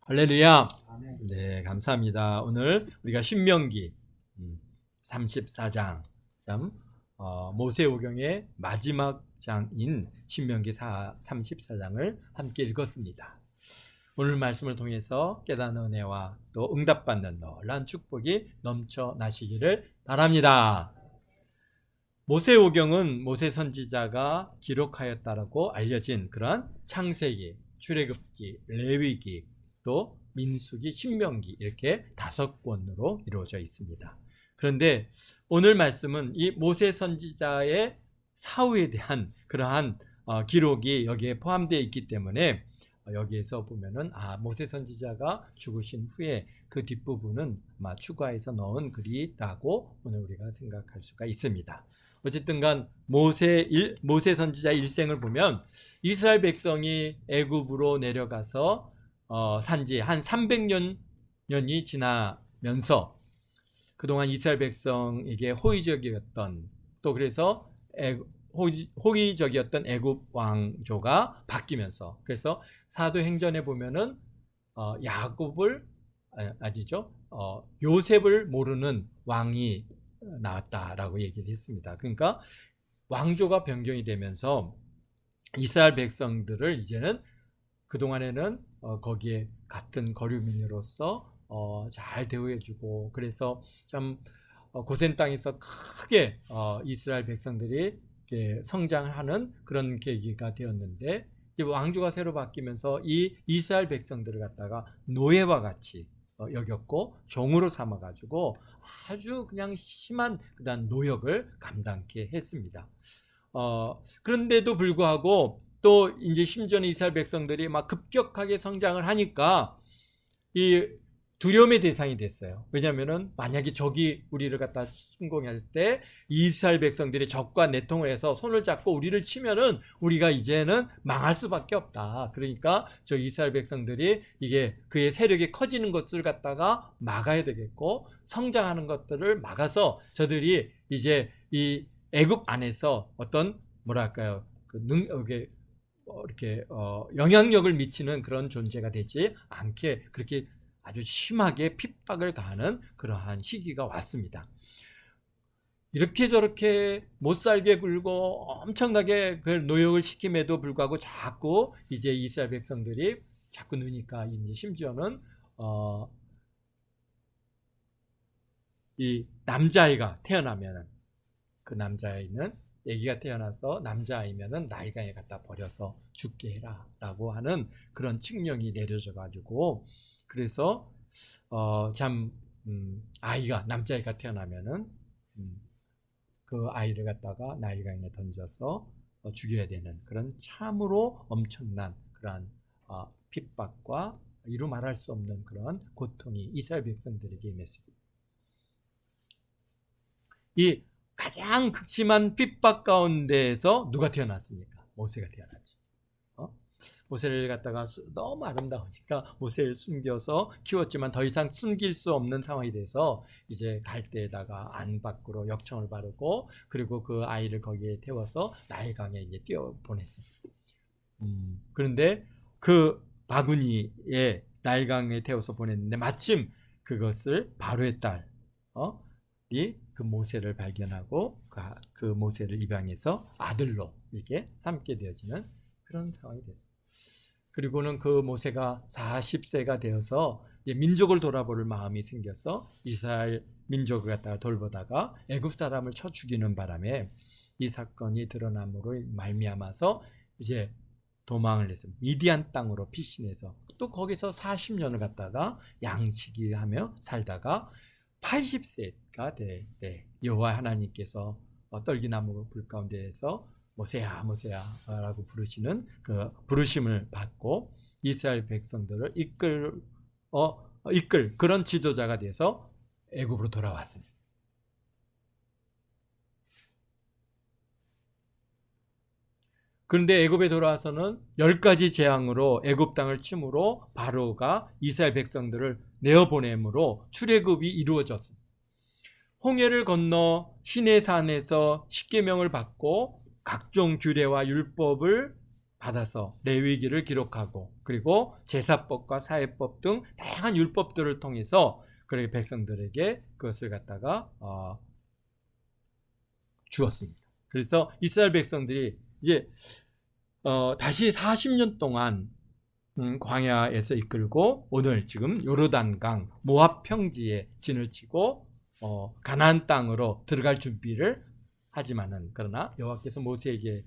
할렐루야. 네, 감사합니다. 오늘 우리가 신명기 34장, 모세오경의 마지막 장인 신명기 34장을 함께 읽었습니다. 오늘 말씀을 통해서 깨닫는 은혜와 또 응답받는 놀라운 축복이 넘쳐나시기를 바랍니다. 모세오경은 모세 선지자가 기록하였다라고 알려진 그런 창세기, 출애굽기, 레위기, 또 민수기, 신명기 이렇게 5권으로 이루어져 있습니다. 그런데 오늘 말씀은 이 모세 선지자의 사후에 대한 그러한 기록이 여기에 포함되어 있기 때문에 여기에서 보면은 모세 선지자가 죽으신 후에 그 뒷부분은 아마 추가해서 넣은 글이라고 오늘 우리가 생각할 수가 있습니다. 어쨌든 간 모세 선지자 일생을 보면 이스라엘 백성이 애굽으로 내려가서 산지 한 300년이 지나면서 그동안 이스라엘 백성에게 호의적이었던, 또 그래서 호의적이었던 애굽 왕조가 바뀌면서, 그래서 사도행전에 보면은 요셉을 모르는 왕이 나왔다라고 얘기를 했습니다. 그러니까 왕조가 변경이 되면서 이스라엘 백성들을 이제는 그동안에는 거기에 같은 거류민으로서 잘 대우해주고, 그래서 참 고센 땅에서 크게 이스라엘 백성들이 성장하는 그런 계기가 되었는데, 이제 왕조가 새로 바뀌면서 이 이스라엘 백성들을 갖다가 노예와 같이 여겼고 종으로 삼아가지고 아주 그냥 심한 그다음 노역을 감당케 했습니다. 그런데도 불구하고 또 이제 심지어는 이스라엘 백성들이 막 급격하게 성장을 하니까 이 두려움의 대상이 됐어요. 왜냐하면은 만약에 적이 우리를 갖다 침공할 때 이스라엘 백성들이 적과 내통을 해서 손을 잡고 우리를 치면은 우리가 이제는 망할 수밖에 없다. 그러니까 저 이스라엘 백성들이 이게 그의 세력이 커지는 것을 갖다가 막아야 되겠고, 성장하는 것들을 막아서 저들이 이제 이 애굽 안에서 어떤 뭐랄까요, 이렇게 영향력을 미치는 그런 존재가 되지 않게 그렇게 아주 심하게 핍박을 가하는 그러한 시기가 왔습니다. 이렇게 저렇게 못살게 굴고 엄청나게 그 노역을 시킴에도 불구하고 자꾸 이제 이스라엘 백성들이 자꾸 느니까 이제 심지어는 이 남자아이가 태어나면은, 그 남자아이는 아기가 태어나서 남자아이면은 나일강에 갖다 버려서 죽게 해라 라고 하는 그런 칙령이 내려져 가지고, 그래서 아이가 남자아이가 태어나면은 그 아이를 갖다가 나일강에 던져서 죽여야 되는 그런 참으로 엄청난 그러한 핍박과 이루 말할 수 없는 그런 고통이 이스라엘 백성들에게 임했습니다. 이 가장 극심한 핍박 가운데에서 누가 태어났습니까? 모세가 태어났지. 모세를 갖다가 너무 아름다우니까 모세를 숨겨서 키웠지만 더 이상 숨길 수 없는 상황이 돼서 이제 갈대에다가 안 밖으로 역청을 바르고, 그리고 그 아이를 거기에 태워서 나일강에 이제 띄워 보냈습니다. 그런데 그 바구니에 나일강에 태워서 보냈는데 마침 그것을 바로의 딸이 그 모세를 발견하고 그 모세를 입양해서 아들로 이렇게 삼게 되어지는 그런 상황이 됐습니다. 그리고는 그 모세가 40세가 되어서 민족을 돌아볼 마음이 생겨서 이스라엘 민족을 갖다가 돌보다가 애굽 사람을 쳐 죽이는 바람에 이 사건이 드러남으로 말미암아서 이제 도망을 해서 미디안 땅으로 피신해서 또 거기서 40년을 갖다가 양치기하며 살다가 80세가 될 때 여호와 하나님께서 떨기나무 불 가운데에서 모세야 모세야 라고 부르시는 그 부르심을 받고 이스라엘 백성들을 이끌 그런 지도자가 돼서 애굽으로 돌아왔습니다. 그런데 애굽에 돌아와서는 10가지 재앙으로 애굽 땅을 침으로 바로가 이스라엘 백성들을 내어보내므로 출애굽이 이루어졌습니다. 홍해를 건너 시내산에서 십계명을 받고 각종 규례와 율법을 받아서 레위기를 기록하고 그리고 제사법과 사회법 등 다양한 율법들을 통해서 그렇게 백성들에게 그것을 갖다가 주었습니다. 그래서 이스라엘 백성들이 이제 다시 40년 동안 광야에서 이끌고 오늘 지금 요르단강 모압 평지에 진을 치고 가나안 땅으로 들어갈 준비를 하지만은 그러나 여호와께서 모세에게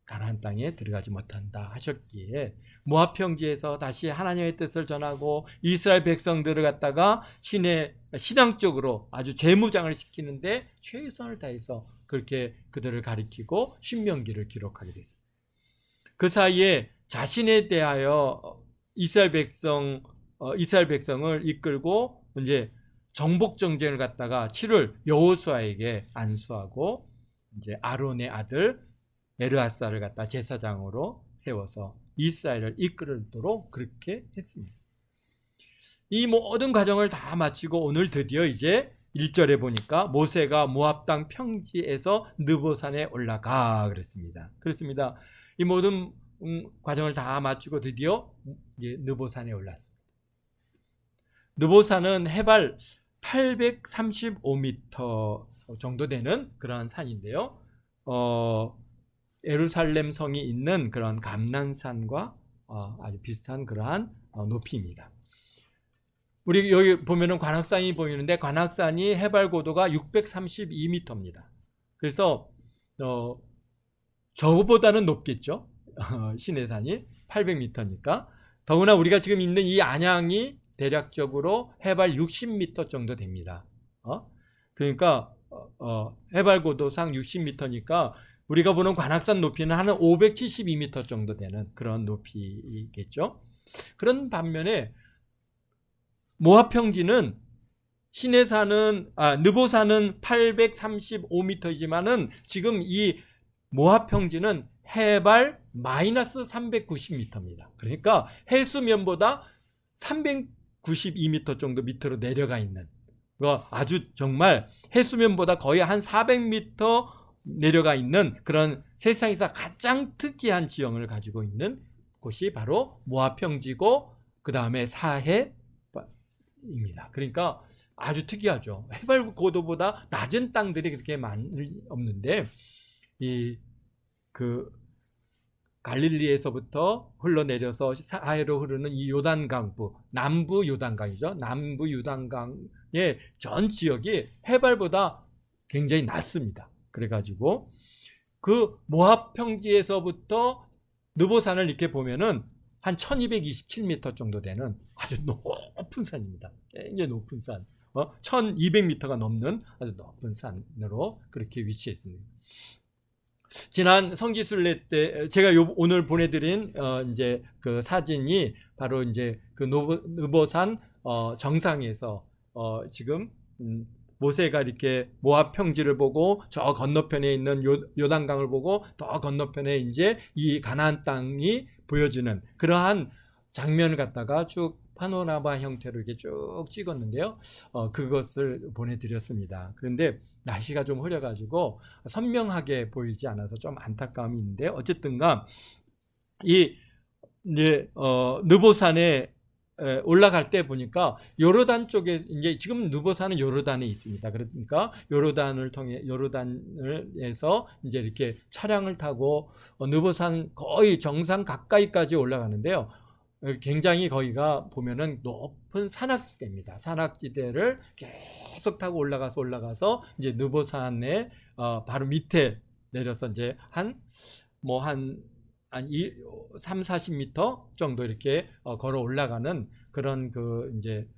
가나안 땅에 들어가지 못한다 하셨기에 모압 평지에서 다시 하나님의 뜻을 전하고 이스라엘 백성들을 갖다가 신앙적으로 아주 재무장을 시키는데 최선을 다해서 그렇게 그들을 가리키고 신명기를 기록하게 됐습니다. 그 사이에 자신에 대하여 이스라엘 백성을 이끌고 이제 정복 정쟁을 갖다가 치를 여호수아에게 안수하고 이제 아론의 아들 에르아사를 갖다 제사장으로 세워서 이스라엘을 이끌도록 그렇게 했습니다. 이 모든 과정을 다 마치고 오늘 드디어 이제 1절에 보니까 모세가 모압 땅 평지에서 느보산에 올라가 그랬습니다. 그렇습니다. 이 모든 과정을 다 마치고 드디어 이제 느보산에 올랐습니다. 느보산은 해발 835m 정도 되는 그런 산인데요. 예루살렘 성이 있는 그런 감난산과 아주 비슷한 그러한 높이입니다. 우리 여기 보면은 관악산이 보이는데 관악산이 해발 고도가 632m입니다. 그래서 저보다는 높겠죠. 시내산이 800m니까. 더구나 우리가 지금 있는 이 안양이 대략적으로 해발 60m 정도 됩니다. 그러니까 해발 고도상 60m니까 우리가 보는 관악산 높이는 한 572m 정도 되는 그런 높이겠죠. 그런 반면에 모압 평지는 느보산은 835m이지만은 지금 이 모압 평지는 해발 마이너스 390m입니다. 그러니까 해수면보다 392m 정도 밑으로 내려가 있는 아주 정말 해수면보다 거의 한 400m 내려가 있는 그런 세상에서 가장 특이한 지형을 가지고 있는 곳이 바로 모압 평지고 그 다음에 사해입니다. 그러니까 아주 특이하죠. 해발 고도보다 낮은 땅들이 그렇게 많이 없는데 갈릴리에서부터 흘러내려서 사해로 흐르는 이 요단강부, 남부 요단강이죠. 남부 요단강의 전 지역이 해발보다 굉장히 낮습니다. 그래가지고 그 모압 평지에서부터 느보산을 이렇게 보면은 한 1227m 정도 되는 아주 높은 산입니다. 굉장히 높은 산, 1200m가 넘는 아주 높은 산으로 그렇게 위치해 있습니다. 지난 성지순례 때 제가 오늘 보내드린 이제 그 사진이 바로 이제 그 느보산 정상에서 지금 모세가 이렇게 모압 평지를 보고 저 건너편에 있는 요단강을 보고 더 건너편에 이제 이 가나안 땅이 보여지는 그러한 장면을 갖다가 쭉 파노라마 형태로 이렇게 쭉 찍었는데요. 그것을 보내드렸습니다. 그런데 날씨가 좀 흐려가지고 선명하게 보이지 않아서 좀 안타까움이 있는데 어쨌든가 이제 느보산에 올라갈 때 보니까 요르단 쪽에 이제 지금 느보산은 요르단에 있습니다. 그러니까 요르단에서 이제 이렇게 차량을 타고 느보산 거의 정상 가까이까지 올라가는데요. 굉장히 거기가 보면은 높은 산악지대입니다. 산악지대를 계속 타고 올라가서 이제 느보산의 바로 밑에 내려서 이제 한 3-40m 정도 이렇게 걸어 올라가는 그런 그 이제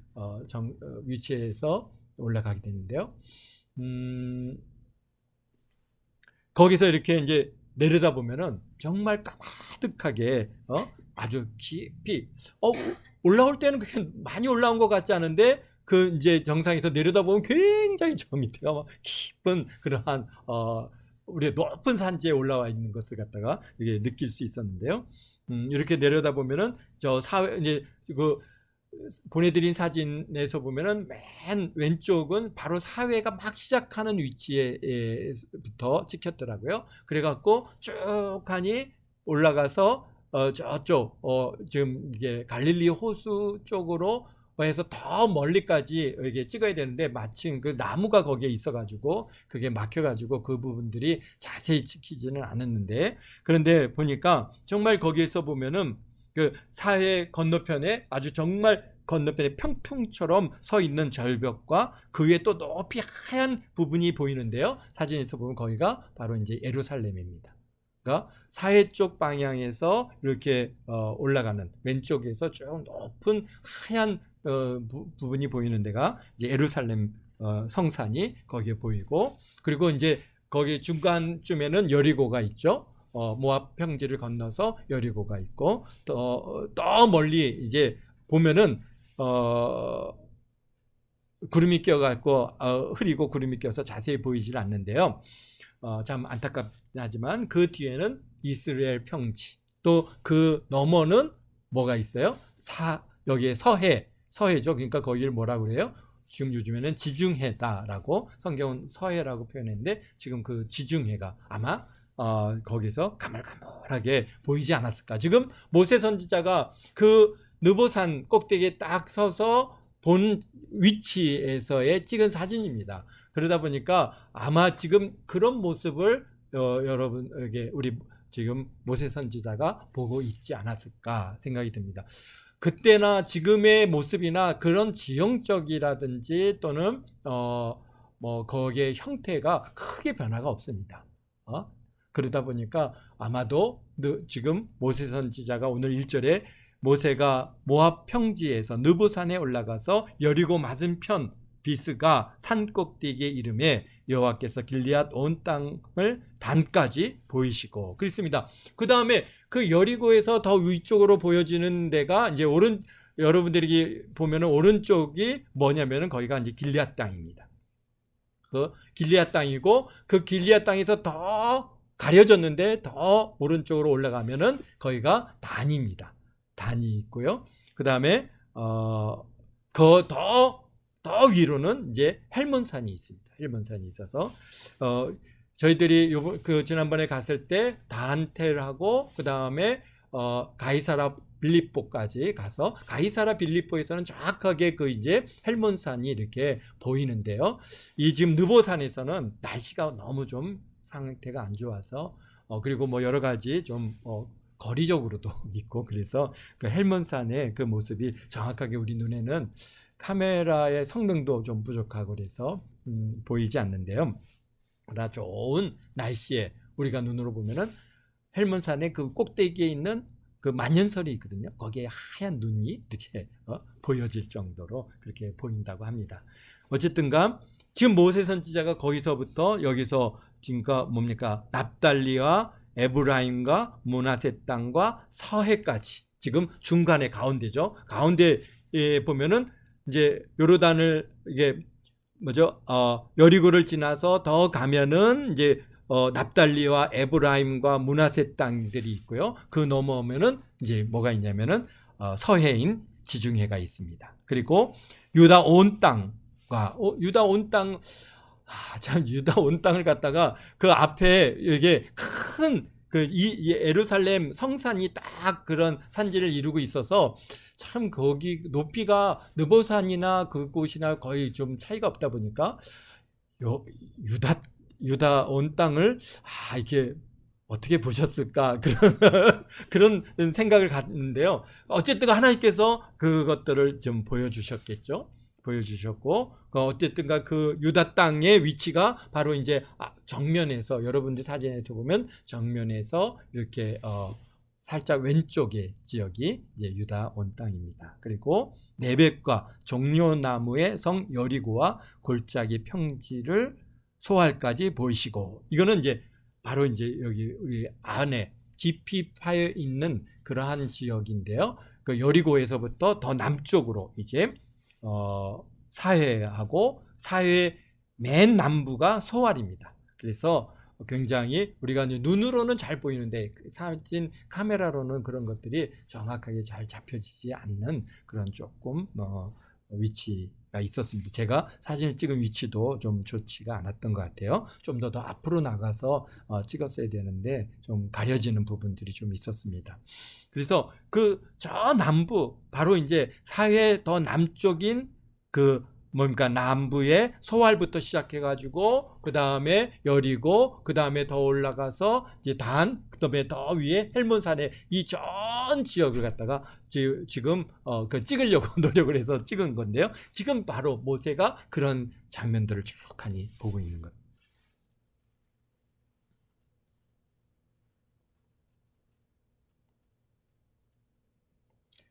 위치에서 올라가게 되는데요. 거기서 이렇게 이제 내려다 보면은 정말 까마득하게 아주 깊이 올라올 때는 그렇게 많이 올라온 것 같지 않은데 그 이제 정상에서 내려다 보면 굉장히 저 밑에가 막 깊은 그러한 우리의 높은 산지에 올라와 있는 것을 갖다가 이게 느낄 수 있었는데요. 이렇게 내려다 보면은 저 이제 그 보내드린 사진에서 보면은 맨 왼쪽은 바로 사회가 막 시작하는 위치에부터 찍혔더라고요. 그래갖고 쭉 하니 올라가서 저쪽 지금 이게 갈릴리 호수 쪽으로 해서 더 멀리까지 이게 찍어야 되는데 마침 그 나무가 거기에 있어가지고 그게 막혀가지고 그 부분들이 자세히 찍히지는 않았는데, 그런데 보니까 정말 거기에서 보면은 그 사해 건너편에 아주 정말 건너편에 평풍처럼 서 있는 절벽과 그 위에 또 높이 하얀 부분이 보이는데요. 사진에서 보면 거기가 바로 이제 예루살렘입니다. 그러니까 사해 쪽 방향에서 이렇게 올라가는 왼쪽에서 쭉 높은 하얀 부분이 보이는 데가 이제 예루살렘 성산이 거기에 보이고, 그리고 이제 거기 중간쯤에는 여리고가 있죠. 모압 평지를 건너서 여리고가 있고, 더 멀리 이제 보면은 구름이 껴갖고 흐리고 구름이 껴서 자세히 보이질 않는데요. 참 안타깝긴 하지만 그 뒤에는 이스라엘 평지, 또 그 너머는 뭐가 있어요? 여기에 서해죠. 그러니까 거기를 뭐라 그래요? 지금 요즘에는 지중해다라고, 성경은 서해라고 표현했는데 지금 그 지중해가 아마 거기서 가물가물하게 보이지 않았을까. 지금 모세 선지자가 그 느보산 꼭대기에 딱 서서 본 위치에서의 찍은 사진입니다. 그러다 보니까 아마 지금 그런 모습을 여러분에게 우리 지금 모세 선지자가 보고 있지 않았을까 생각이 듭니다. 그때나 지금의 모습이나 그런 지형적이라든지 또는 뭐 거기에 형태가 크게 변화가 없습니다. 그러다 보니까 아마도 지금 모세 선지자가 오늘 1절에 모세가 모압 평지에서 느보산에 올라가서 여리고 맞은편 비스가 산 꼭대기에 이름에 여호와께서 길리앗 온 땅을 단까지 보이시고 그랬습니다. 그 다음에 그 여리고에서 더 위쪽으로 보여지는 데가 이제 여러분들이 보면은 오른쪽이 뭐냐면은 거기가 이제 길리앗 땅입니다. 그 길리앗 땅이고, 그 길리앗 땅에서 더 가려졌는데 더 오른쪽으로 올라가면은 거기가 단입니다. 단이 있고요. 그 다음에 더 위로는 이제 헬몬산이 있습니다. 헬몬산이 있어서 저희들이 지난번에 갔을 때 단텔하고 그 다음에 가이사라 빌립보까지 가서, 가이사라 빌립보에서는 정확하게 그 이제 헬몬산이 이렇게 보이는데요. 이 지금 느보산에서는 날씨가 너무 좀 상태가 안 좋아서 그리고 뭐 여러 가지 좀 거리적으로도 있고, 그래서 그 헬몬산의 그 모습이 정확하게 우리 눈에는 카메라의 성능도 좀 부족하고 그래서 보이지 않는데요. 그러나 좋은 날씨에 우리가 눈으로 보면은 헬몬산의 그 꼭대기에 있는 그 만년설이 있거든요. 거기에 하얀 눈이 이렇게 보여질 정도로 그렇게 보인다고 합니다. 어쨌든가 지금 모세 선지자가 거기서부터 여기서 지금까 뭡니까? 납달리와 에브라임과 므낫세 땅과 서해까지, 지금 중간에 가운데죠. 가운데에 보면은 이제 요르단을 이게 여리고를 지나서 더 가면은 이제 납달리와 에브라임과 므낫세 땅들이 있고요. 그 넘어오면은 이제 뭐가 있냐면은 서해인 지중해가 있습니다. 그리고 유다 온 땅과 유다 온 땅, 참 유다 온 땅을 갖다가 그 앞에 이게 큰 이 예루살렘 성산이 딱 그런 산지를 이루고 있어서 참 거기 높이가 느보산이나 그곳이나 거의 좀 차이가 없다 보니까 유다 온 땅을 이렇게 어떻게 보셨을까 그런 생각을 갖는데요. 어쨌든 하나님께서 그것들을 좀 보여주셨고 어쨌든가 그 유다 땅의 위치가 바로 이제 정면에서, 여러분들 사진에서 보면 정면에서 이렇게 살짝 왼쪽의 지역이 이제 유다 온 땅입니다. 그리고 네벳과 종려나무의 성 여리고와 골짜기 평지를 소알까지 보이시고, 이거는 이제 바로 이제 여기 우리 안에 깊이 파여 있는 그러한 지역인데요. 그 여리고에서부터 더 남쪽으로 이제 사해하고 사해 맨 남부가 소알입니다. 그래서 굉장히 우리가 눈으로는 잘 보이는데 사진 카메라로는 그런 것들이 정확하게 잘 잡혀지지 않는 그런 조금 위치가 있었습니다. 제가 사진을 찍은 위치도 좀 좋지가 않았던 것 같아요. 좀 더 앞으로 나가서 찍었어야 되는데 좀 가려지는 부분들이 좀 있었습니다. 그래서 그 저 남부, 바로 이제 사회 더 남쪽인 그 뭡니까, 남부의 소활부터 시작해가지고 그 다음에 여리고, 그 다음에 더 올라가서 이제 단, 그 다음에 더 위에 헬몬산의 이 전 지역을 갖다가 지금 그 찍으려고 노력을 해서 찍은 건데요. 지금 바로 모세가 그런 장면들을 쭉하니 보고 있는 것.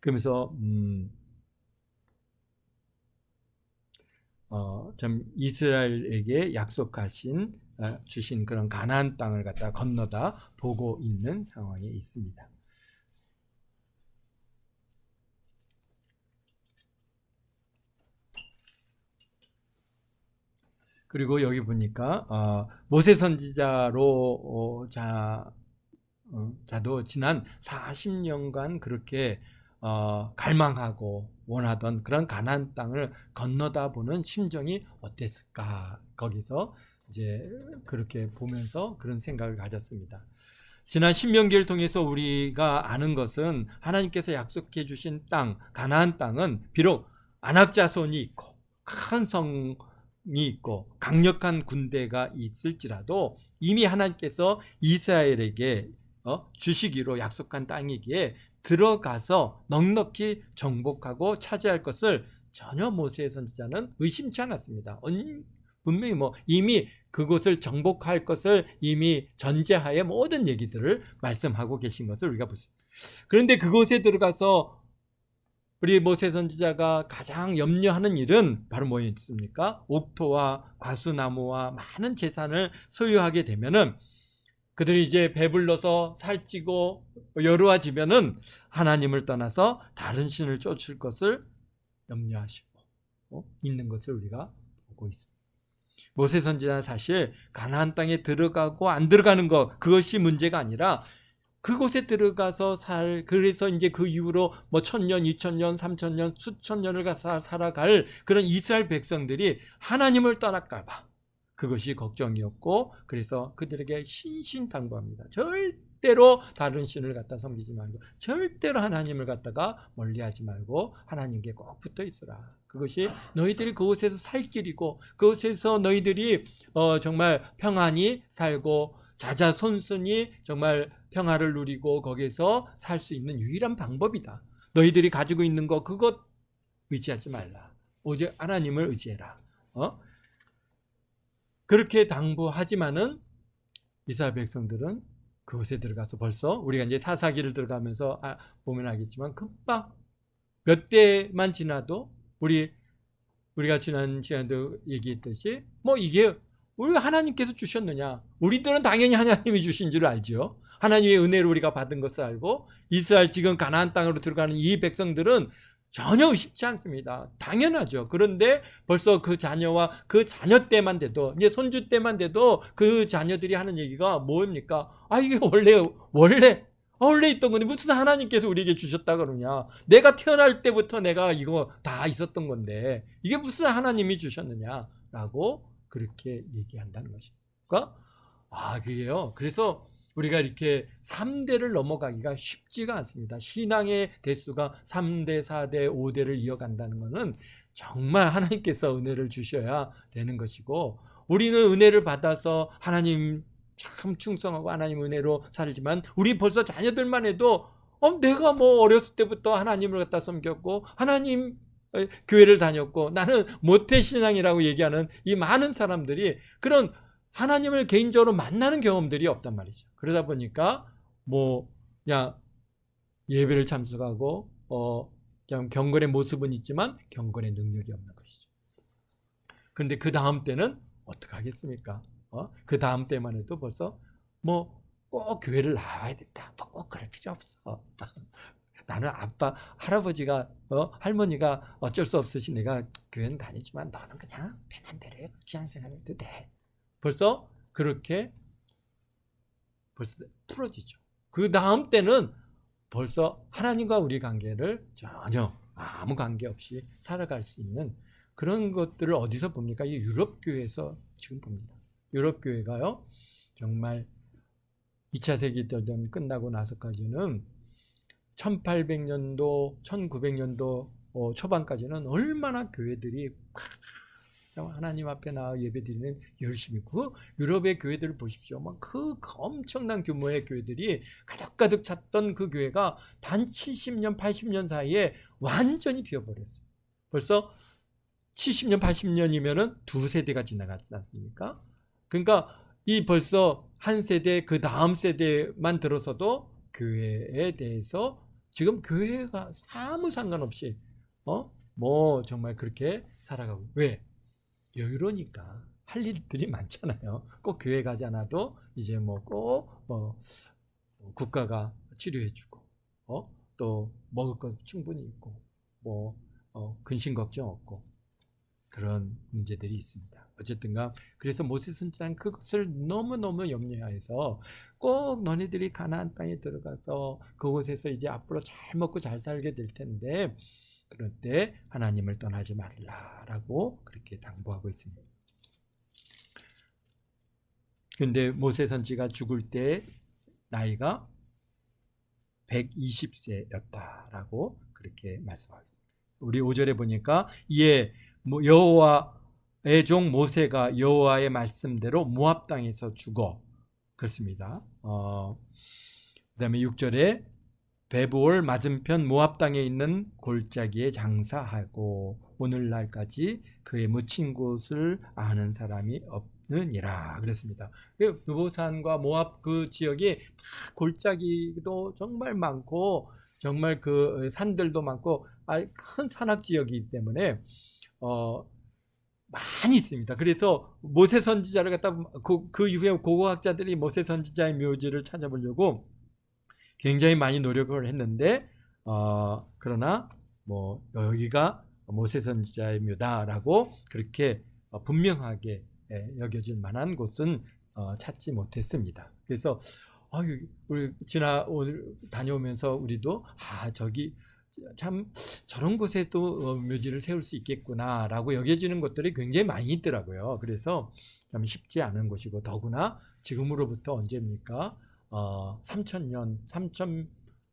그러면서 참 이스라엘에게 약속하신 주신 그런 가나안 땅을 갖다 건너다 보고 있는 상황에 있습니다. 그리고 여기 보니까 모세 선지자로 자도 지난 40년간 그렇게 갈망하고 원하던 그런 가나안 땅을 건너다 보는 심정이 어땠을까? 거기서 이제 그렇게 보면서 그런 생각을 가졌습니다. 지난 신명기를 통해서 우리가 아는 것은 하나님께서 약속해 주신 땅, 가나안 땅은 비록 안악 자손이 있고 큰 성이 있고 강력한 군대가 있을지라도 이미 하나님께서 이스라엘에게 주시기로 약속한 땅이기에 들어가서 넉넉히 정복하고 차지할 것을 전혀 모세 선지자는 의심치 않았습니다. 분명히 이미 그곳을 정복할 것을 이미 전제하에 모든 얘기들을 말씀하고 계신 것을 우리가 볼 수 있습니다. 그런데 그곳에 들어가서 우리 모세 선지자가 가장 염려하는 일은 바로 뭐였습니까? 옥토와 과수나무와 많은 재산을 소유하게 되면은 그들이 이제 배불러서 살찌고 여로와지면은 하나님을 떠나서 다른 신을 쫓을 것을 염려하시고 있는 것을 우리가 보고 있습니다. 모세 선지자는 사실 가나안 땅에 들어가고 안 들어가는 것, 그것이 문제가 아니라 그곳에 들어가서 그래서 이제 그 이후로 1000년, 2000년, 3000년, 수천 년을 살아갈 그런 이스라엘 백성들이 하나님을 떠날까 봐 그것이 걱정이었고, 그래서 그들에게 신신당부합니다. 절대로 다른 신을 갖다 섬기지 말고, 절대로 하나님을 갖다가 멀리하지 말고 하나님께 꼭 붙어 있으라. 그것이 너희들이 그곳에서 살 길이고, 그곳에서 너희들이 정말 평안히 살고 자자손손이 정말 평화를 누리고 거기서 살 수 있는 유일한 방법이다. 너희들이 가지고 있는 거 그것 의지하지 말라. 오직 하나님을 의지해라. 그렇게 당부하지만은 이스라엘 백성들은 그곳에 들어가서 벌써 우리가 이제 사사기를 들어가면서 보면 알겠지만 금방 몇 대만 지나도 우리가 지난 시간에도 얘기했듯이 이게 우리가 하나님께서 주셨느냐? 우리들은 당연히 하나님이 주신 줄 알죠. 하나님의 은혜를 우리가 받은 것을 알고 이스라엘 지금 가나안 땅으로 들어가는 이 백성들은 전혀 의심치 않습니다. 당연하죠. 그런데 벌써 그 자녀와 그 자녀 때만 돼도, 이제 손주 때만 돼도 그 자녀들이 하는 얘기가 뭡니까? 이게 원래 있던 건데 무슨 하나님께서 우리에게 주셨다 그러냐? 내가 태어날 때부터 내가 이거 다 있었던 건데 이게 무슨 하나님이 주셨느냐라고 그렇게 얘기한다는 것입니다. 그게요. 그래서 우리가 이렇게 3대를 넘어가기가 쉽지가 않습니다. 신앙의 대수가 3대, 4대, 5대를 이어간다는 것은 정말 하나님께서 은혜를 주셔야 되는 것이고, 우리는 은혜를 받아서 하나님 참 충성하고 하나님 은혜로 살지만 우리 벌써 자녀들만 해도 내가 어렸을 때부터 하나님을 갖다 섬겼고 하나님 교회를 다녔고 나는 모태신앙이라고 얘기하는 이 많은 사람들이 그런 하나님을 개인적으로 만나는 경험들이 없단 말이죠. 그러다 보니까 그냥 예배를 참석하고 그냥 경건의 모습은 있지만 경건의 능력이 없는 것이죠. 그런데 그 다음 때는 어떻게 하겠습니까? 그 다음 때만 해도 벌써 꼭 교회를 나와야 된다. 꼭 그럴 필요 없어. 나는 아빠, 할아버지가, 할머니가 어쩔 수 없으시 내가 교회는 다니지만 너는 그냥 편한 대로 신앙생활 해도 돼. 벌써 그렇게 벌써 풀어지죠. 그 다음 때는 벌써 하나님과 우리 관계를 전혀 아무 관계 없이 살아갈 수 있는 그런 것들을 어디서 봅니까? 이 유럽 교회에서 지금 봅니다. 유럽 교회가요, 정말 2차 세계대전 끝나고 나서까지는 1800년도, 1900년도 초반까지는 얼마나 교회들이 하나님 앞에 나와 예배드리는 열심히 있고, 유럽의 교회들을 보십시오. 막 그 엄청난 규모의 교회들이 가득가득 찼던 그 교회가 단 70년, 80년 사이에 완전히 비어버렸어요. 벌써 70년, 80년이면은 두 세대가 지나갔지 않습니까? 그러니까 이 벌써 한 세대, 그 다음 세대만 들어서도 교회에 대해서 지금 교회가 아무 상관없이 뭐 정말 그렇게 살아가고. 왜? 여유로우니까 할 일들이 많잖아요. 꼭 교회 가지 않아도 이제 뭐 꼭 국가가 치료해주고, 또 먹을 것 충분히 있고, 뭐 근심 걱정 없고, 그런 문제들이 있습니다. 어쨌든가 그래서 모세 선지자는 그것을 너무너무 염려해서 꼭 너네들이 가나안 땅에 들어가서 그곳에서 이제 앞으로 잘 먹고 잘 살게 될 텐데, 그럴 때 하나님을 떠나지 말라라고 그렇게 당부하고 있습니다. 그런데 모세 선지가 죽을 때 나이가 120세였다라고 그렇게 말씀하고 있습니다. 우리 5절에 보니까 이에 여호와의 종 모세가 여호와의 말씀대로 모압 땅에서 죽어, 그렇습니다. 그다음에 6절에 베부올 맞은편 모압 땅에 있는 골짜기에 장사하고 오늘날까지 그의 묻힌 곳을 아는 사람이 없느니라 그랬습니다. 느보산과 모압 그 지역이 골짜기도 정말 많고, 정말 그 산들도 많고 큰 산악 지역이기 때문에 많이 있습니다. 그래서 모세 선지자를 갖다 그 이후에 고고학자들이 모세 선지자의 묘지를 찾아보려고 굉장히 많이 노력을 했는데, 그러나 뭐 여기가 모세 선지자의 묘다라고 그렇게 분명하게 여겨질 만한 곳은 찾지 못했습니다. 그래서 우리 오늘 다녀오면서 우리도 저기 참 저런 곳에도 묘지를 세울 수 있겠구나라고 여겨지는 것들이 굉장히 많이 있더라고요. 그래서 참 쉽지 않은 곳이고, 더구나 지금으로부터 언제입니까? 3,000년,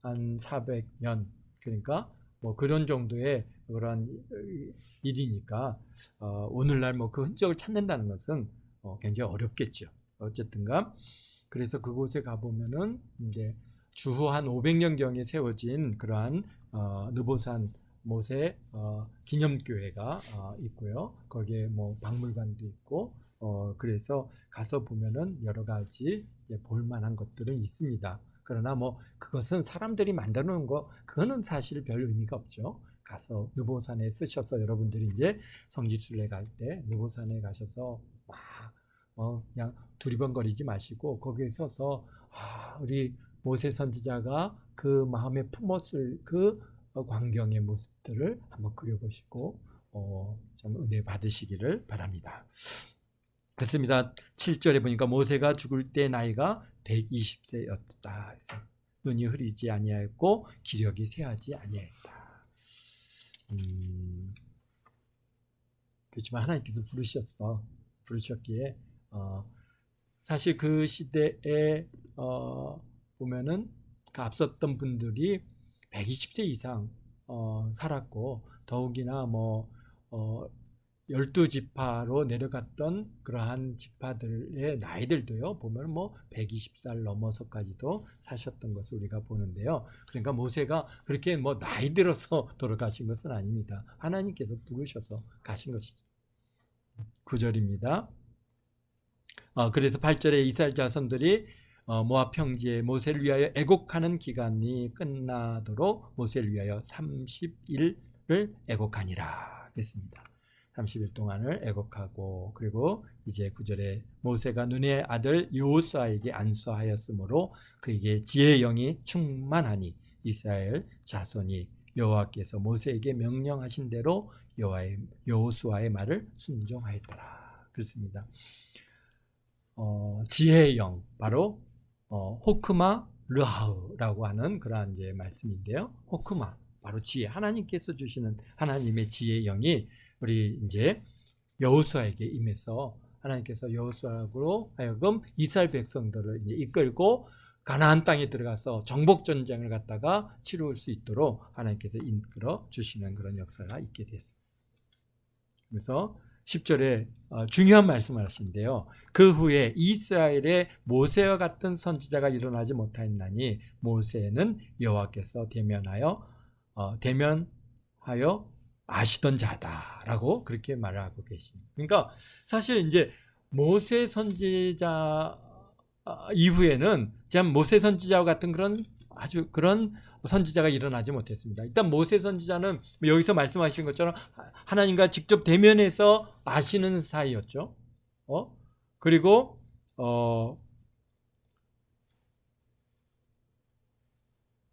3,400년, 그러니까 뭐 그런 정도의 그런 일이니까 오늘날 뭐 그 흔적을 찾는다는 것은 굉장히 어렵겠죠. 어쨌든가 그래서 그곳에 가보면은 이제 주후 한 500년경에 세워진 그러한 느보산 모세 기념교회가 있고요. 거기에 뭐 박물관도 있고, 그래서 가서 보면은 여러 가지 볼만한 것들은 있습니다. 그러나 뭐 그것은 사람들이 만들어 놓은 거, 그거는 사실 별 의미가 없죠. 가서 느보산에 쓰셔서 여러분들이 이제 성지순례 갈 때 느보산에 가셔서 그냥 두리번거리지 마시고 거기에 서서 우리 모세 선지자가 그 마음에 품었을 그 광경의 모습들을 한번 그려보시고 좀 은혜 받으시기를 바랍니다. 그렇습니다. 7절에 보니까 모세가 죽을 때 나이가 120세였다. 그래서 눈이 흐리지 아니하였고 기력이 쇠하지 아니하였다. 그렇지만 하나님께서 부르셨기에 사실 그 시대에 보면은 그 앞섰던 분들이 120세 이상 살았고, 더욱이나 뭐 12지파로 내려갔던 그러한 지파들의 나이들도요 보면 뭐 120살 넘어서까지도 사셨던 것을 우리가 보는데요. 그러니까 모세가 그렇게 뭐 나이 들어서 돌아가신 것은 아닙니다. 하나님께서 부르셔서 가신 것이죠. 9절입니다. 그래서 8절에 이스라엘 자손들이 모압 평지에 모세를 위하여 애곡하는 기간이 끝나도록 모세를 위하여 30일을 애곡하니라 그랬습니다. 30일 동안을 애곡하고, 그리고 이제 9절에 모세가 눈의 아들 여호수아에게 안수하였으므로 그에게 지혜의 영이 충만하니 이스라엘 자손이 여호와께서 모세에게 명령하신 대로 여호수아의 말을 순종하였더라 그렇습니다. 지혜의 영, 바로 호크마 르하우라고 하는 그러한 이제 말씀인데요. 호크마, 바로 지혜, 하나님께서 주시는 하나님의 지혜의 영이 우리 이제 여호수아에게 임해서 하나님께서 여호수아로 하여금 이스라엘 백성들을 이제 이끌고 가나안 땅에 들어가서 정복 전쟁을 갖다가 치룰 수 있도록 하나님께서 이끌어 주시는 그런 역사가 있게 됐습니다. 그래서 10절에 중요한 말씀을 하시는데요. 그 후에 이스라엘에 모세와 같은 선지자가 일어나지 못하였나니 모세는 여호와께서 대면하여 아시던 자다라고 그렇게 말을 하고 계십니다. 그러니까 사실 이제 모세 선지자 이후에는 참 모세 선지자와 같은 그런 선지자가 일어나지 못했습니다. 일단 모세 선지자는 여기서 말씀하신 것처럼 하나님과 직접 대면해서 아시는 사이였죠. 그리고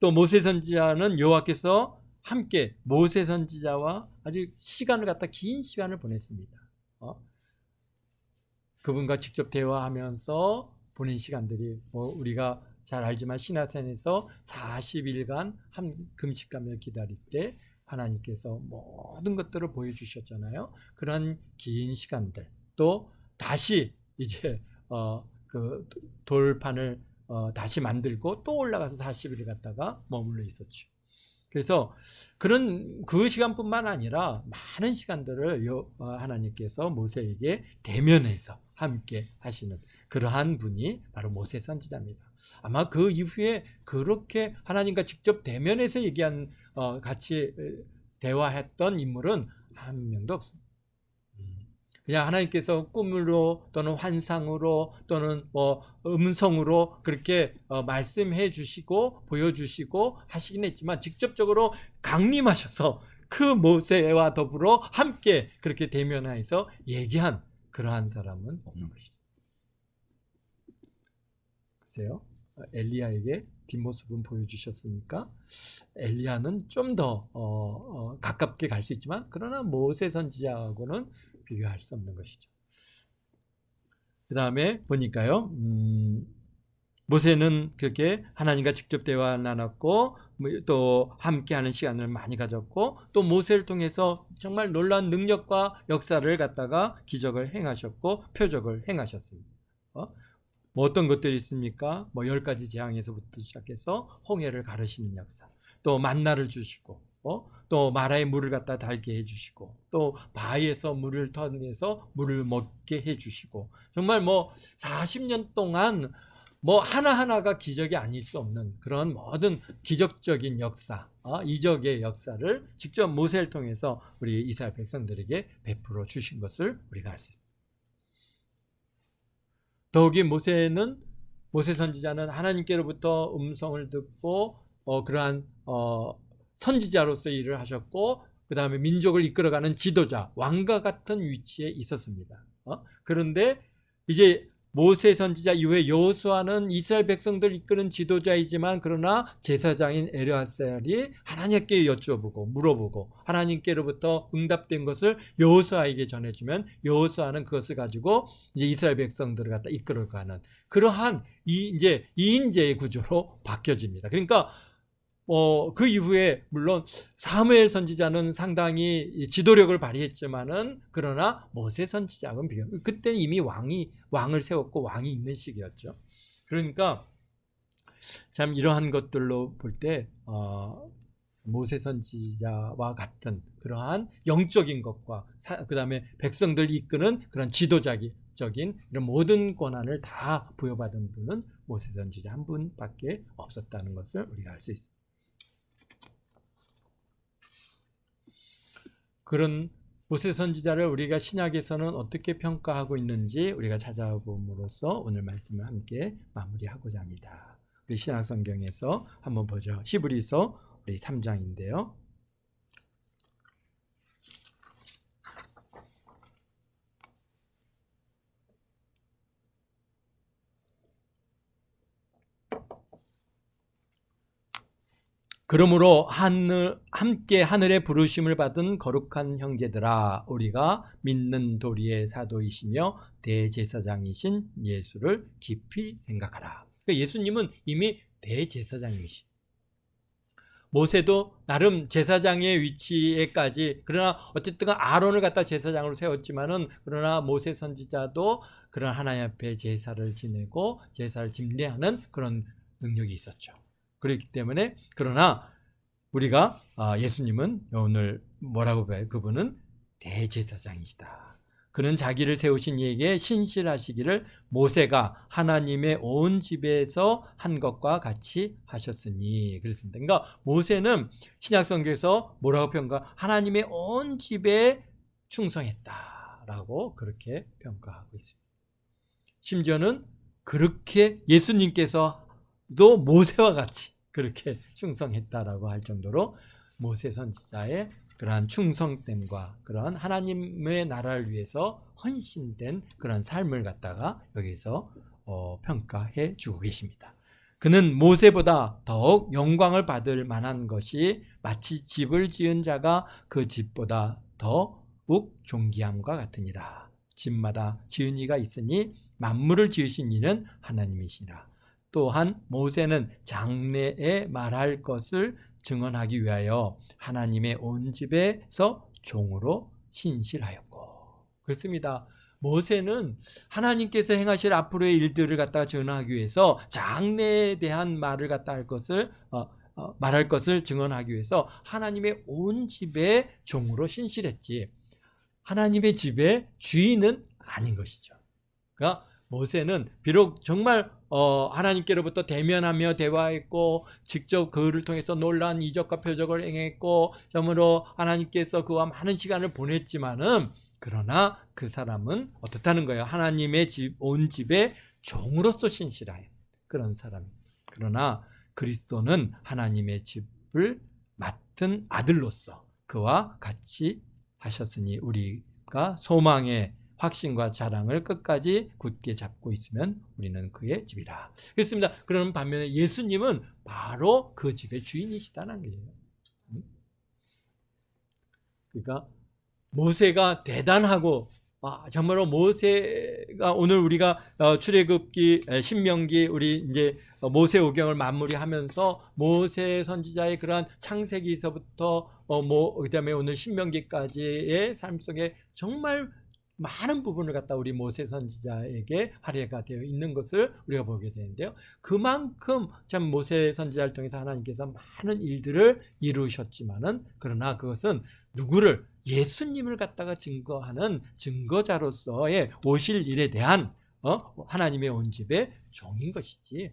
또 모세 선지자는 여호와께서 함께 모세 선지자와 아주 시간을 갖다 긴 시간을 보냈습니다. 그분과 직접 대화하면서 보낸 시간들이 우리가 잘 알지만 시나산에서 40일간 금식하며 기다릴 때 하나님께서 모든 것들을 보여주셨잖아요. 그런 긴 시간들, 또 다시 이제 그 돌판을 다시 만들고 또 올라가서 40일을 갖다가 머물러 있었죠. 그래서 그 시간뿐만 아니라 많은 시간들을 하나님께서 모세에게 대면해서 함께 하시는 그러한 분이 바로 모세 선지자입니다. 아마 그 이후에 그렇게 하나님과 직접 대면해서 같이 대화했던 인물은 한 명도 없습니다. 그냥 하나님께서 꿈으로 또는 환상으로 또는 음성으로 그렇게 말씀해 주시고 보여주시고 하시긴 했지만 직접적으로 강림하셔서 그 모세와 더불어 함께 그렇게 대면해서 얘기한 그러한 사람은 없는 것이죠. 글쎄요, 엘리야에게 뒷모습은 보여주셨으니까 엘리야는 좀 더 가깝게 갈 수 있지만 그러나 모세 선지자하고는 비교할 수 없는 것이죠. 그 다음에 보니까요, 모세는 그렇게 하나님과 직접 대화를 나눴고 또 함께하는 시간을 많이 가졌고 또 모세를 통해서 정말 놀라운 능력과 역사를 갖다가 기적을 행하셨고 표적을 행하셨습니다. 어떤 것들이 있습니까? 10가지 재앙에서부터 시작해서 홍해를 가르시는 역사, 또 만나를 주시고 또 마라의 물을 갖다 달게 해주시고 또 바위에서 물을 터내서 물을 먹게 해주시고 정말 40년 동안 하나하나가 기적이 아닐 수 없는 그런 모든 기적적인 역사, 이적의 역사를 직접 모세를 통해서 우리 이스라엘 백성들에게 베풀어 주신 것을 우리가 알 수 있습니다. 더욱이 모세 선지자는 하나님께로부터 음성을 듣고 그러한 선지자로서 일을 하셨고 그 다음에 민족을 이끌어가는 지도자, 왕과 같은 위치에 있었습니다. 그런데 이제 모세 선지자 이후에 여호수아는 이스라엘 백성들을 이끄는 지도자이지만 그러나 제사장인 엘르아살이 하나님께 여쭤보고 물어보고 하나님께로부터 응답된 것을 여호수아에게 전해주면 여호수아는 그것을 가지고 이제 이스라엘 백성들을 갖다 이끌어가는 그러한 이제 2인제의 구조로 바뀌어집니다. 그러니까 그 이후에 물론 사무엘 선지자는 상당히 지도력을 발휘했지만은 그러나 모세 선지자는 그때는 이미 왕을 세웠고 왕이 있는 시기였죠. 그러니까 참 이러한 것들로 볼 때 모세 선지자와 같은 그러한 영적인 것과 그 다음에 백성들 이끄는 그런 지도적인 이런 모든 권한을 다 부여받은 분은 모세 선지자 한 분밖에 없었다는 것을 우리가 알 수 있습니다. 그런 모세 선지자를 우리가 신약에서는 어떻게 평가하고 있는지 우리가 찾아봄으로써 오늘 말씀을 함께 마무리하고자 합니다. 우리 신약 성경에서 한번 보죠. 히브리서 우리 3장인데요. 그러므로 함께 하늘의 부르심을 받은 거룩한 형제들아, 우리가 믿는 도리의 사도이시며 대제사장이신 예수를 깊이 생각하라. 그러니까 예수님은 이미 대제사장이시. 모세도 나름 제사장의 위치에까지, 그러나 어쨌든 아론을 갖다 제사장으로 세웠지만은, 그러나 모세 선지자도 그런 하나님 앞에 제사를 지내고 제사를 집례하는 그런 능력이 있었죠. 그렇기 때문에, 그러나 우리가 예수님은 오늘 뭐라고 봐요? 그분은 대제사장이시다. 그는 자기를 세우신 이에게 신실하시기를 모세가 하나님의 온 집에서 한 것과 같이 하셨으니 그렇습니다. 그러니까 모세는 신약성경에서 뭐라고 평가? 하나님의 온 집에 충성했다라고 그렇게 평가하고 있습니다. 심지어는 그렇게 예수님께서도 모세와 같이 그렇게 충성했다라고 할 정도로 모세 선지자의 그러한 충성됨과 그러한 하나님의 나라를 위해서 헌신된 그런 삶을 갖다가 여기서 평가해 주고 계십니다. 그는 모세보다 더욱 영광을 받을 만한 것이 마치 집을 지은 자가 그 집보다 더욱 존귀함과 같으니라. 집마다 지은 이가 있으니 만물을 지으신 이는 하나님이시라. 또한 모세는 장래에 말할 것을 증언하기 위하여 하나님의 온 집에서 종으로 신실하였고. 그렇습니다. 모세는 하나님께서 행하실 앞으로의 일들을 갖다가 증언하기 위해서 장래에 대한 말을 갖다 할 것을 말할 것을 증언하기 위해서 하나님의 온 집의 종으로 신실했지, 하나님의 집의 주인은 아닌 것이죠. 그러니까 모세는 비록 정말 하나님께로부터 대면하며 대화했고 직접 그를 통해서 놀라운 이적과 표적을 행했고 그러므로 하나님께서 그와 많은 시간을 보냈지만은, 그러나 그 사람은 어떻다는 거예요? 하나님의 집, 온 집의 종으로서 신실한 그런 사람입니다. 그러나 그리스도는 하나님의 집을 맡은 아들로서 그와 같이 하셨으니 우리가 소망의 확신과 자랑을 끝까지 굳게 잡고 있으면 우리는 그의 집이라. 그렇습니다. 그런 반면에 예수님은 바로 그 집의 주인이시다는 거예요. 그러니까 모세가 대단하고, 정말로 모세가 오늘 우리가 출애굽기, 신명기, 우리 이제 모세오경을 마무리하면서 모세 선지자의 그러한 창세기에서부터 그다음에 오늘 신명기까지의 삶 속에 정말 많은 부분을 갖다 우리 모세 선지자에게 할애가 되어 있는 것을 우리가 보게 되는데요. 그만큼 참 모세 선지자를 통해서 하나님께서 많은 일들을 이루셨지만은, 그러나 그것은 누구를, 예수님을 갖다가 증거하는 증거자로서의 오실 일에 대한 하나님의 온 집의 종인 것이지,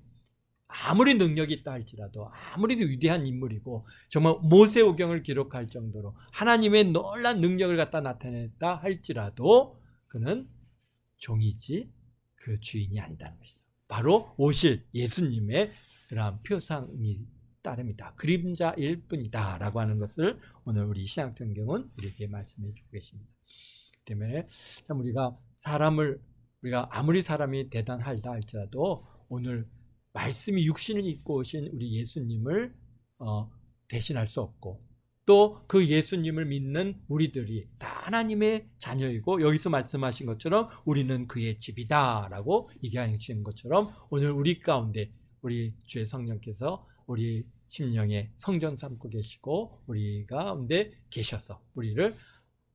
아무리 능력이 있다 할지라도, 아무리 위대한 인물이고 정말 모세오경을 기록할 정도로 하나님의 놀라운 능력을 갖다 나타냈다 할지라도 그는 종이지 그 주인이 아니다는 것이죠. 바로 오실 예수님의 그러한 표상이 따릅니다. 그림자일 뿐이다 라고 하는 것을 오늘 우리 신약성경은 우리에게 말씀해 주고 계십니다. 때문에 참 우리가 아무리 사람이 대단하다 할지라도 오늘 말씀이 육신을 입고 오신 우리 예수님을 대신할 수 없고, 또 그 예수님을 믿는 우리들이 다 하나님의 자녀이고, 여기서 말씀하신 것처럼 우리는 그의 집이다 라고 얘기하시는 것처럼 오늘 우리 가운데 우리 주의 성령께서 우리 심령에 성전 삼고 계시고 우리 가운데 계셔서 우리를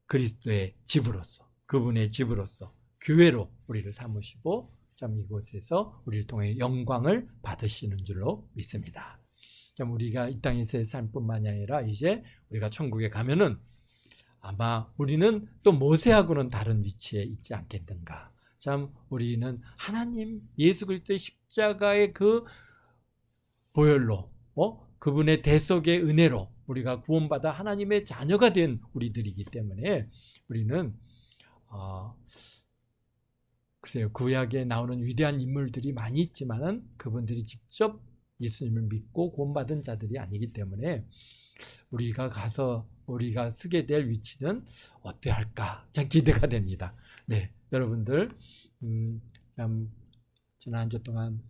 그리스도의 집으로서, 그분의 집으로서 교회로 우리를 삼으시고 참 이곳에서 우리를 통해 영광을 받으시는 줄로 믿습니다. 참 우리가 이 땅에서의 삶뿐만이 아니라 이제 우리가 천국에 가면은 아마 우리는 또 모세하고는 다른 위치에 있지 않겠는가. 참 우리는 하나님 예수 그리스도의 십자가의 그 보혈로, 그분의 대속의 은혜로 우리가 구원받아 하나님의 자녀가 된 우리들이기 때문에 우리는 글쎄요, 구약에 나오는 위대한 인물들이 많이 있지만은 그분들이 직접 예수님을 믿고 구원받은 자들이 아니기 때문에 우리가 가서 우리가 서게 될 위치는 어떠할까 참 기대가 됩니다. 네, 여러분들 지난 한 주 동안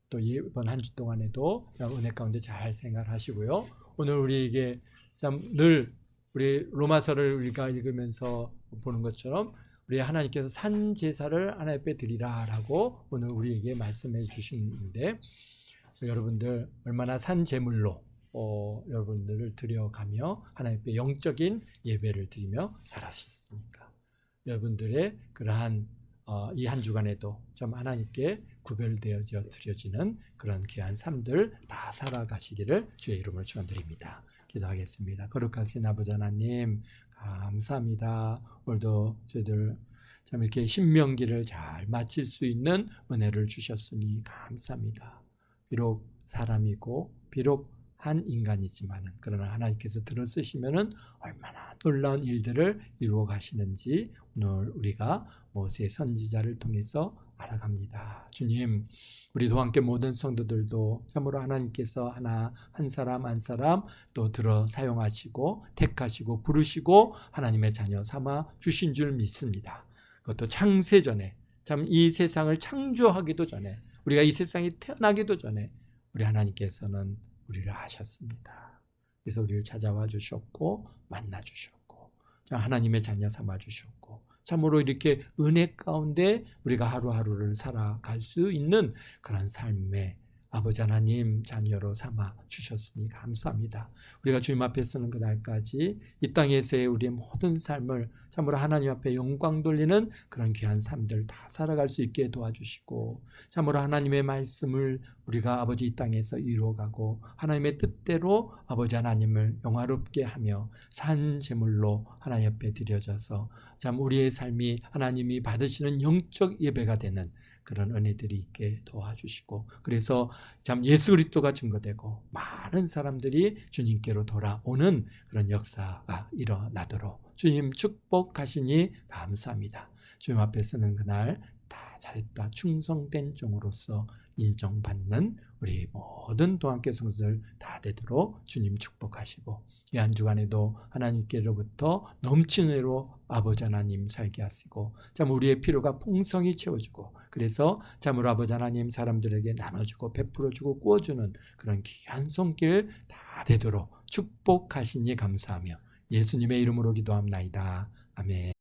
또 이번 한 주 동안에도 은혜 가운데 잘 생활하시고요. 오늘 우리에게 참 늘 우리 로마서를 우리가 읽으면서 보는 것처럼 우리 하나님께서 산 제사를 하나님 앞에 드리라 라고 오늘 우리에게 말씀해 주시는데, 여러분들 얼마나 산 제물로 여러분들을 드려가며 하나님 앞에 영적인 예배를 드리며 살아주셨습니까? 여러분들의 그러한 이 한 주간에도 좀 하나님께 구별되어져 드려지는 그런 귀한 삶들 다 살아가시기를 주의 이름으로 축원드립니다. 기도하겠습니다. 거룩하신 아버지 하나님 감사합니다. 오늘도 저희들 참 이렇게 신명기를 잘 마칠 수 있는 은혜를 주셨으니 감사합니다. 비록 사람이고 비록 한 인간이지만은 그러나 하나님께서 들어쓰시면은 얼마나 놀라운 일들을 이루어 가시는지 오늘 우리가 모세 선지자를 통해서 알아갑니다. 주님, 우리도 함께 모든 성도들도 참으로 하나님께서 한 사람 한 사람 또 들어 사용하시고 택하시고 부르시고 하나님의 자녀 삼아 주신 줄 믿습니다. 그것도 창세전에 참 이 세상을 창조하기도 전에 우리가 이 세상에 태어나기도 전에 우리 하나님께서는 우리를 아셨습니다. 그래서 우리를 찾아와 주셨고 만나 주셨고 하나님의 자녀 삼아 주셨고 참으로 이렇게 은혜 가운데 우리가 하루하루를 살아갈 수 있는 그런 삶의 아버지 하나님 자녀로 삼아 주셨으니 감사합니다. 우리가 주님 앞에 서는 그날까지 이 땅에서의 우리의 모든 삶을 참으로 하나님 앞에 영광 돌리는 그런 귀한 삶들 다 살아갈 수 있게 도와주시고 참으로 하나님의 말씀을 우리가 아버지 이 땅에서 이루어가고 하나님의 뜻대로 아버지 하나님을 영화롭게 하며 산 제물로 하나님 앞에 드려져서 참 우리의 삶이 하나님이 받으시는 영적 예배가 되는 그런 은혜들이 있게 도와주시고 그래서 참 예수 그리스도가 증거되고 많은 사람들이 주님께로 돌아오는 그런 역사가 일어나도록 주님 축복하시니 감사합니다. 주님 앞에 서는 그날 다 잘했다 충성된 종으로서 인정받는 우리 모든 도안교회 성도들 다 되도록 주님 축복하시고 이 한 주간에도 하나님께로부터 넘치는 은혜로 아버지 하나님 살게 하시고 참 우리의 필요가 풍성히 채워주고 그래서 참으로 아버지 하나님 사람들에게 나눠주고 베풀어주고 구워주는 그런 귀한 손길 다 되도록 축복하시니 감사하며 예수님의 이름으로 기도합나이다. 아멘.